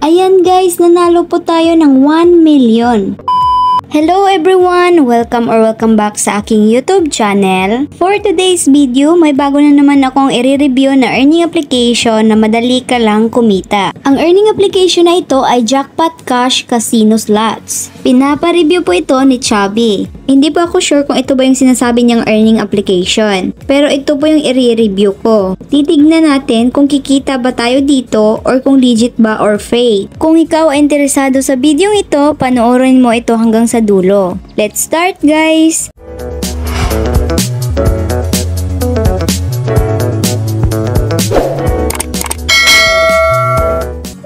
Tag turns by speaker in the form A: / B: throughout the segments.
A: Ayan guys, nanalo po tayo ng 1 million. Hello everyone! Welcome back sa aking YouTube channel. For today's video, may bago na naman akong i-review na earning application na madali ka lang kumita. Ang earning application na ito ay Jackpot Cash Casino Slots. Pinapa-review po ito ni Chubby. Hindi po ako sure kung ito ba yung sinasabi niyang earning application. Pero ito po yung i-review ko. Titignan natin kung kikita ba tayo dito or kung legit ba or fake. Kung ikaw ay interesado sa video ito, panoorin mo ito hanggang sa dulo. Let's start guys!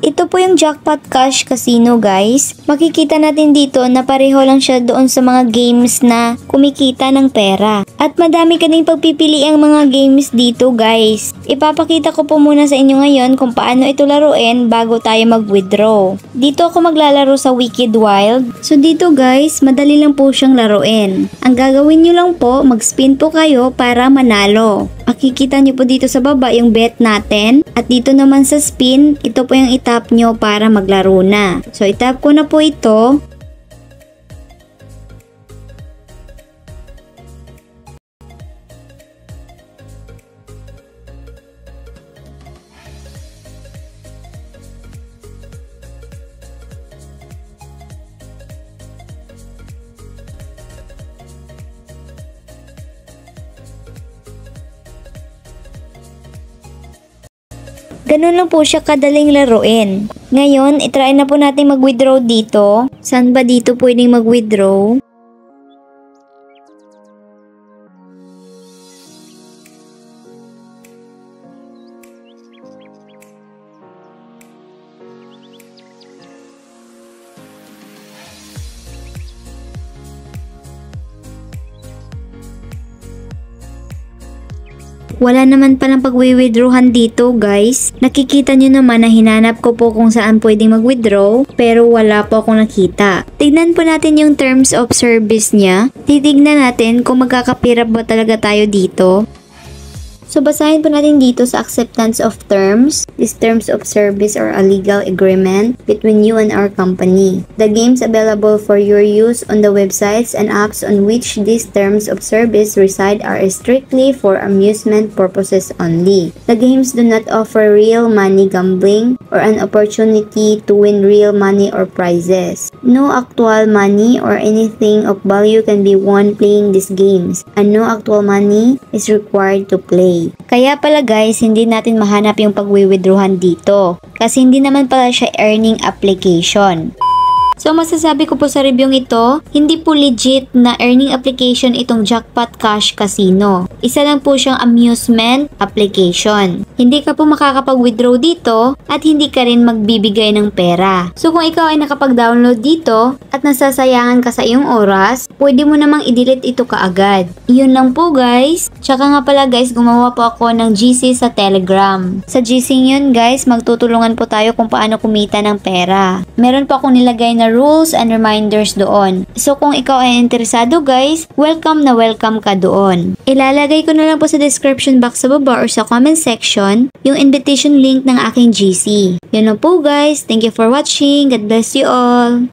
A: Ito po yung Jackpot Cash Casino guys. Makikita natin dito na pareho lang siya doon sa mga games na kumikita ng pera. At madami ka ding pagpipili ang mga games dito guys. Ipapakita ko po muna sa inyo ngayon kung paano ito laruin bago tayo mag-withdraw. Dito ako maglalaro sa Wicked Wild. So dito guys, madali lang po siyang laruin. Ang gagawin nyo lang po, mag-spin po kayo para manalo. Makikita nyo po dito sa baba yung bet natin. At dito naman sa spin, ito po yung itap nyo para maglaro na. So itap ko na po ito. Ganun lang po siya kadaling laruin. Ngayon, itry na po natin mag-withdraw dito. Saan ba dito pwedeng mag-withdraw? Wala naman palang pag-withdrawhan dito guys. Nakikita nyo naman na hinanap ko po kung saan pwedeng mag-withdraw pero wala po akong nakita. Tignan po natin yung terms of service niya. Titignan natin kung magkakapira ba talaga tayo dito. So basahin po natin dito sa acceptance of terms. These terms of service are a legal agreement between you and our company. The games available for your use on the websites and apps on which these terms of service reside are strictly for amusement purposes only. The games do not offer real money gambling or an opportunity to win real money or prizes. No actual money or anything of value can be won playing these games, and no actual money is required to play. Kaya pala guys, hindi natin mahanap yung pag-withdrawhan dito kasi hindi naman pala siya earning application. So masasabi ko po sa review ito, hindi po legit na earning application itong Jackpot Cash Casino. Isa lang po siyang amusement application. Hindi ka po makakapag-withdraw dito at hindi ka rin magbibigay ng pera. So kung ikaw ay nakapag-download dito at nasasayangan ka sa iyong oras, pwede mo namang i-delete ito kaagad. Iyon lang po guys. Tsaka nga pala guys, gumawa po ako ng GC sa Telegram. Sa GC yun guys, magtutulungan po tayo kung paano kumita ng pera. Meron po akong nilagay na rules and reminders doon. So kung ikaw ay interesado guys, welcome na welcome ka doon. Ilalagay ko na lang po sa description box sa baba or sa comment section yung invitation link ng aking GC. Yun na po guys. Thank you for watching. God bless you all.